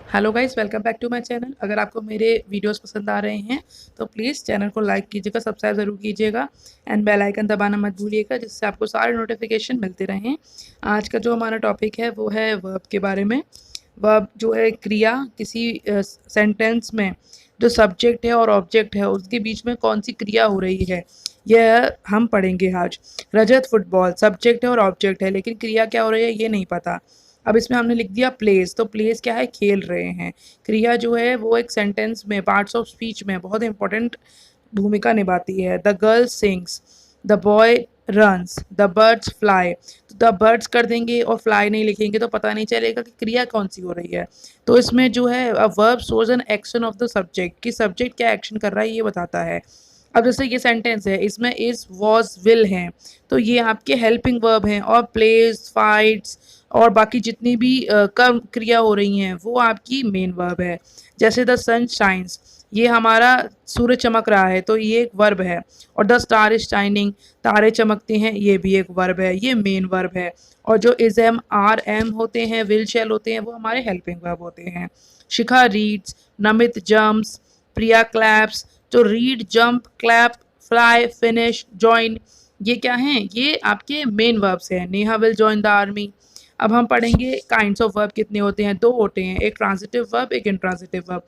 Hello guys, welcome back to my channel. अगर आपको मेरे वीडियोस पसंद आ रहे हैं तो प्लीज़ चैनल को लाइक कीजिएगा, सब्सक्राइब ज़रूर कीजिएगा एंड बेल आइकन दबाना मत भूलिएगा, जिससे आपको सारे नोटिफिकेशन मिलते रहें। आज का जो हमारा टॉपिक है वो है वर्ब के बारे में। वर्ब जो है क्रिया, किसी सेंटेंस में जो सब्जेक्ट है और ऑब्जेक्ट है उसके बीच में कौन सी क्रिया हो रही है, यह हम पढ़ेंगे आज। रजत फुटबॉल सब्जेक्ट है और ऑब्जेक्ट है, लेकिन क्रिया क्या हो रही है ये नहीं पता। अब इसमें हमने लिख दिया प्लेस, तो प्लेस क्या है, खेल रहे हैं। क्रिया जो है वो एक सेंटेंस में, पार्ट्स ऑफ स्पीच में बहुत इंपॉर्टेंट भूमिका निभाती है। The girl sings, the boy runs, the birds fly. तो द बर्ड्स कर देंगे और फ्लाई नहीं लिखेंगे तो पता नहीं चलेगा कि क्रिया कौन सी हो रही है। तो इसमें जो है a verb shows an action of the subject, कि सब्जेक्ट क्या एक्शन कर रहा है ये बताता है। अब जैसे ये सेंटेंस है, इसमें इज वॉज विल हैं, तो ये आपके हेल्पिंग वर्ब हैं। और प्लेज, फाइट्स और बाकी जितनी भी कर्म क्रिया हो रही हैं वो आपकी मेन वर्ब है। जैसे द सन शाइन्स, ये हमारा सूरज चमक रहा है, तो ये एक वर्ब है। और द स्टार इज शाइनिंग, तारे चमकते हैं, ये भी एक वर्ब है, ये मेन वर्ब है। और जो इज एम, आर एम होते हैं, विल शैल होते हैं, वो हमारे हेल्पिंग वर्ब होते हैं। शिखा रीड्स, नमित जम्प्स, प्रिया क्लैप्स। तो read, jump, clap, fly, finish, join, ये क्या हैं, ये आपके मेन वर्ब्स हैं। Neha will join the army. अब हम पढ़ेंगे काइंड्स ऑफ वर्ब कितने होते हैं। दो होते हैं, एक ट्रांजिटिव वर्ब, एक इंट्रांजिटिव वर्ब।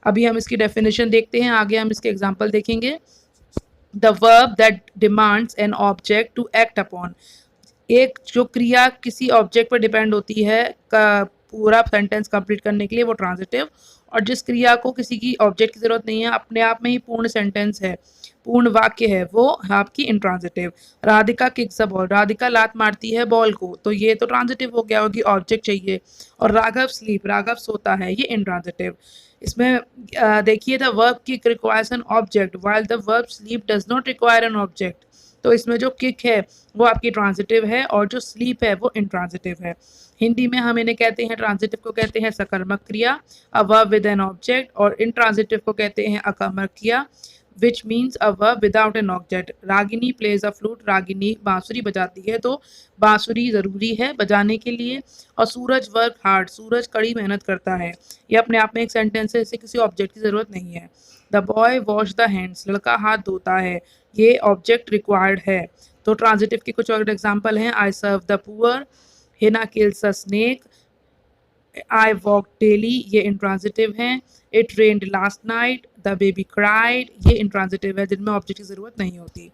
अभी हम इसकी डेफिनेशन देखते हैं, आगे हम इसके एग्जांपल देखेंगे। The verb that demands an object to act upon, एक जो क्रिया किसी ऑब्जेक्ट पर डिपेंड होती है का पूरा सेंटेंस कंप्लीट करने के लिए, वो ट्रांजिटिव। और जिस क्रिया को किसी की ऑब्जेक्ट की जरूरत नहीं है, अपने आप में ही पूर्ण सेंटेंस है, पूर्ण वाक्य है, वो आपकी intransitive. Radhika kicks a ball, Radhika लात मारती है बॉल को, तो ये तो ट्रांजिटिव हो गया, होगी ऑब्जेक्ट चाहिए। और राघव स्लीप, राघव सोता है, ये इंट्रांजिटिव। इसमें देखिए, the verb kick requires an object while the verb sleep does not require an object. तो इसमें जो किक है वो आपकी ट्रांजिटिव है और जो स्लीप है वो इंट्रांजिटिव है। हिंदी में हम इन्हें कहते हैं, ट्रांजिटिव को कहते हैं सकर्मक क्रिया, a verb with an object, और इंट्रांजिटिव को कहते हैं अकर्मक क्रिया, which means a verb without an object. Ragini plays a flute, Ragini बांसुरी बजाती है, तो बांसुरी ज़रूरी है बजाने के लिए। और सूरज वर्क हार्ड, सूरज कड़ी मेहनत करता है, ये अपने आप में एक सेंटेंस है, इसे किसी ऑब्जेक्ट की ज़रूरत नहीं है। The boy wash the hands, लड़का हाथ धोता है, ये ऑब्जेक्ट रिक्वायर्ड है। तो ट्रांजिटिव के कुछ और एग्जांपल हैं, I serve the poor, Hina kills a snake, I walk daily, ये इंट्रांजिटिव हैं। It rained last night, the baby cried, ये इंट्रांजिटिव है जिनमें ऑब्जेक्ट की जरूरत नहीं होती।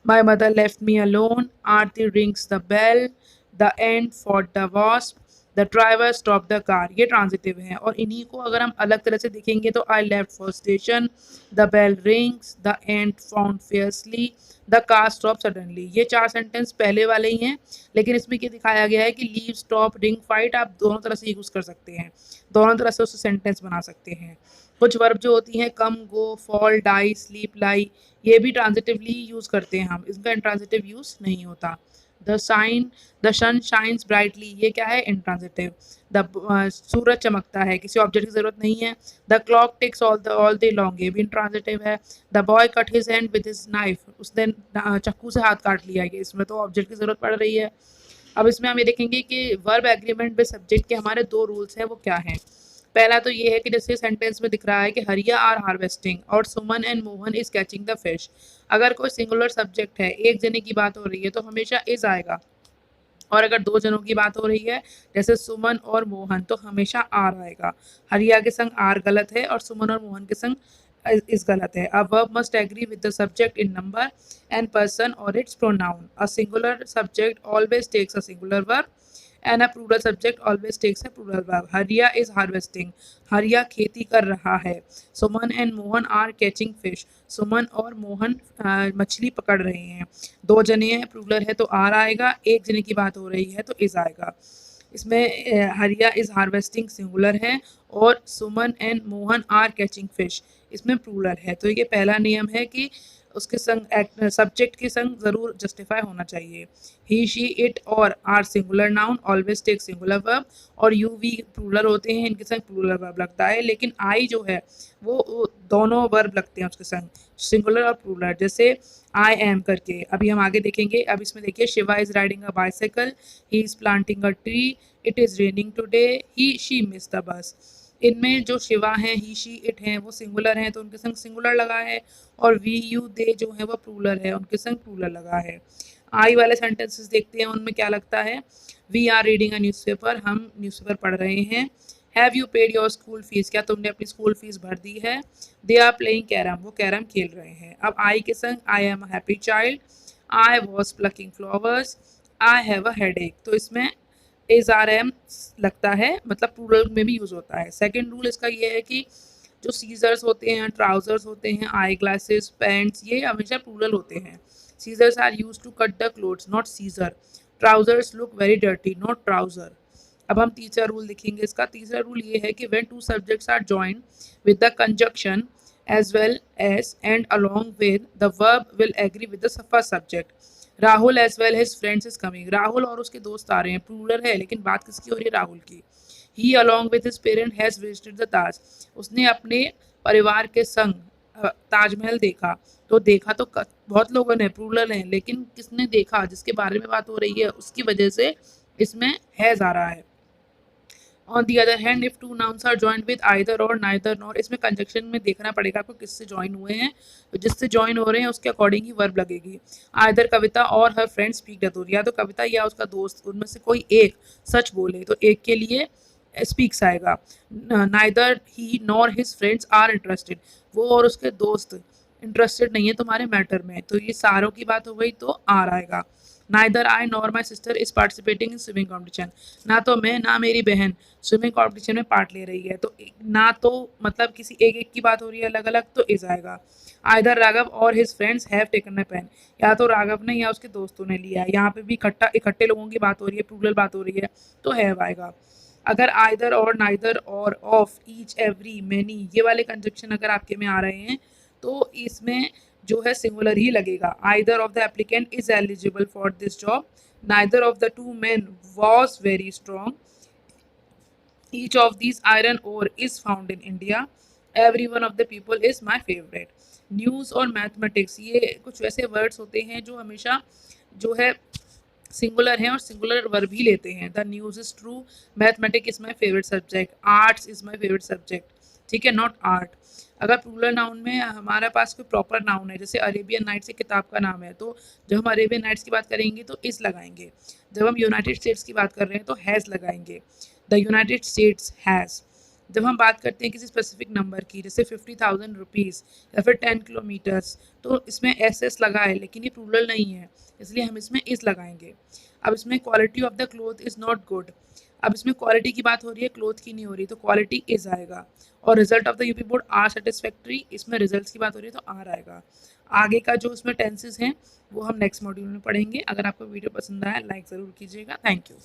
My mother left me alone, Aarti rings the bell, the ant for the wasp, the driver stop the car, ये ट्रांजिटिव हैं। और इन्हीं को अगर हम अलग तरह से देखेंगे तो I left for station, the bell rings, the ant found fiercely, the car stop suddenly, ये चार सेंटेंस पहले वाले ही हैं। लेकिन इसमें ये दिखाया गया है कि लीव, स्टॉप, रिंग, फाइट आप दोनों तरह से यूज़ कर सकते हैं, दोनों तरह से उससे सेंटेंस बना सकते हैं। कुछ वर्ब जो होती हैं, कम, गो, फॉल, डाई, स्लीप, लाई, ये भी ट्रांजिटिवली यूज़ करते हैं हम, इसका इंट्रांजिटिव यूज़ नहीं होता। The sign, the sun shines brightly, ये क्या है, इंट्रांजिटिव। द सूरज चमकता है, किसी ऑब्जेक्ट की जरूरत नहीं है। The clock ticks all day long, ये भी इंट्रांजिटिव है। The boy cut his hand with his knife, उसने चाकू से हाथ काट लिया, ये इसमें तो ऑब्जेक्ट की जरूरत पड़ रही है। अब इसमें हम ये देखेंगे कि वर्ब एग्रीमेंट विद सब्जेक्ट के हमारे दो रूल्स हैं, वो क्या हैं। पहला तो ये है कि जैसे सेंटेंस में दिख रहा है कि हरिया आर हार्वेस्टिंग और Suman and Mohan is catching the fish. अगर कोई सिंगुलर सब्जेक्ट है, एक जने की बात हो रही है, तो हमेशा इज आएगा। और अगर दो जनों की बात हो रही है, जैसे सुमन और मोहन, तो हमेशा आर आएगा। हरिया के संग आर गलत है और सुमन और मोहन के संग इस गलत है। A verb must agree with the subject in number and person और its pronoun. A singular subject always takes a singular verb and a plural subject always takes a plural verb. Hariya is harvesting, Hariya खेती कर रहा है। Suman and Mohan are catching fish, Suman और मोहन मछली पकड़ रहे हैं। दो जने हैं, प्लूरल है तो आर आएगा, एक जने की बात हो रही है तो इज आएगा। इसमें हरिया इज हार्वेस्टिंग सिंगुलर है और Suman and Mohan are catching fish, इसमें प्लूरल है। तो ये पहला नियम है कि उसके संग सब्जेक्ट के संग जरूर जस्टिफाई होना चाहिए। ही, शी, इट और are singular noun always take singular verb, और यू, वी प्लूरल होते हैं, इनके संग प्लूरल वर्ब लगता है। लेकिन आई जो है वो दोनों वर्ब लगते हैं उसके संग, सिंगुलर और प्लूरल। जैसे आई एम करके, अभी हम आगे देखेंगे। अब इसमें देखिए, Shiva is riding a bicycle, he is planting a tree, it is raining today, he she miss the bus. इनमें जो शिवा हैं, ही शी इट हैं, वो सिंगुलर हैं तो उनके संग सिंगुलर लगा है, और वी यू दे जो है वो प्लूरल है, उनके संग प्लूरल लगा है। आई वाले सेंटेंसेस देखते हैं, उनमें क्या लगता है। We are reading a newspaper, हम न्यूज़पेपर पढ़ रहे हैं। Have you paid your school fees, क्या तुमने अपनी स्कूल फीस भर दी है। दे आर प्लेइंग कैरम, वो कैरम खेल रहे हैं। अब आई के संग I am a happy child, I was plucking flowers, I have a headache, तो इसमें इज आर एम लगता है, मतलब प्लूरल में भी यूज होता है। सेकेंड रूल इसका ये है कि जो सीजर्स होते हैं, ट्राउजर्स होते हैं, आई ग्लासेस, पैंट्स, ये हमेशा प्लूरल होते हैं। Scissors are use to cut the clothes, not scissor. Trousers look very dirty, not trouser. अब हम तीसरा रूल देखेंगे। इसका तीसरा रूल ये है कि when two subjects are joined with the conjunction as well as and along with the verb will agree with the first subject. Rahul as well his friends is coming, Rahul और उसके दोस्त आ रहे हैं, प्लूरल है लेकिन बात किसकी हो रही है, राहुल की। He along with his parent has visited the Taj, उसने अपने परिवार के संग ताजमहल देखा। तो देखा तो बहुत लोगों ने, प्लूरल है, लेकिन किसने देखा, जिसके बारे में बात हो रही है, उसकी वजह से इसमें हैज आ रहा है। On the other hand if two nouns are joined with either or neither nor, इसमें कंजक्शन में देखना पड़ेगा आपको किससे ज्वाइन हुए हैं, तो जिससे ज्वाइन हो रहे हैं उसके अकॉर्डिंग ही वर्ब लगेगी। आइदर कविता और हर फ्रेंड स्पीक द ट्रूथ, या तो कविता या उसका दोस्त उनमें से कोई एक सच बोले, तो एक के लिए स्पीक्स आएगा। Neither he nor his friends are interested, वो और उसके दोस्त इंटरेस्टेड नहीं है तुम्हारे मैटर में, तो ये सारों की बात हो गई तो आर आएगा। Neither I nor my sister is participating in swimming competition, ना तो मैं ना मेरी बहन स्विमिंग कॉम्पिटिशन में पार्ट ले रही है, तो ना तो मतलब किसी एक एक की बात हो रही है अलग अलग, तो इज आएगा। Either Raghav or his friends have taken a pen, या तो राघव ने या उसके दोस्तों ने लिया है, यहाँ पे भी इकट्ठे लोगों की बात हो रही है, प्लूरल बात हो रही है, तो हैव आएगा। अगर आइदर और नाइदर और ऑफ ईच एवरी मैनी ये वाले कंजक्शन अगर आपके में आ रहे हैं तो इसमें जो है सिंगुलर ही लगेगा। Either of the applicant is eligible for this job, neither of the two main was very strong, each of these iron ore is found in India, every one of the people is my favorite। News और mathematics ये कुछ वैसे words होते हैं जो हमेशा जो है सिंगुलर हैं और सिंगुलर वर्ब ही लेते हैं। The news is true, mathematic is my favourite subject, arts is my favourite subject, ठीक है, नॉट आर्ट। अगर प्लूरल नाउन में हमारे पास कोई प्रॉपर नाउन है, जैसे अरेबियन नाइट्स एक किताब का नाम है, तो जब हम अरेबियन नाइट्स की बात करेंगे तो इस लगाएंगे। जब हम यूनाइटेड स्टेट्स की बात कर रहे हैं तो हैज़ लगाएंगे, द यूनाइटेड स्टेट्स हैज़। जब हम बात करते हैं किसी स्पेसिफिक नंबर की, जैसे 50,000 रुपीज़ या फिर 10 किलोमीटर्स, तो इसमें एस एस लगा है लेकिन ये प्लूरल नहीं है, इसलिए हम इसमें इस लगाएंगे। अब इसमें quality of the cloth is not good, अब इसमें क्वालिटी की बात हो रही है, क्लोथ की नहीं हो रही, तो क्वालिटी इज आएगा। और result of the UP board are satisfactory, इसमें रिजल्ट्स की बात हो रही है तो आर आएगा। आगे का जो इसमें टेंसेस हैं वो हम नेक्स्ट मॉड्यूल में पढ़ेंगे। अगर आपको वीडियो पसंद आया लाइक ज़रूर कीजिएगा। Thank you.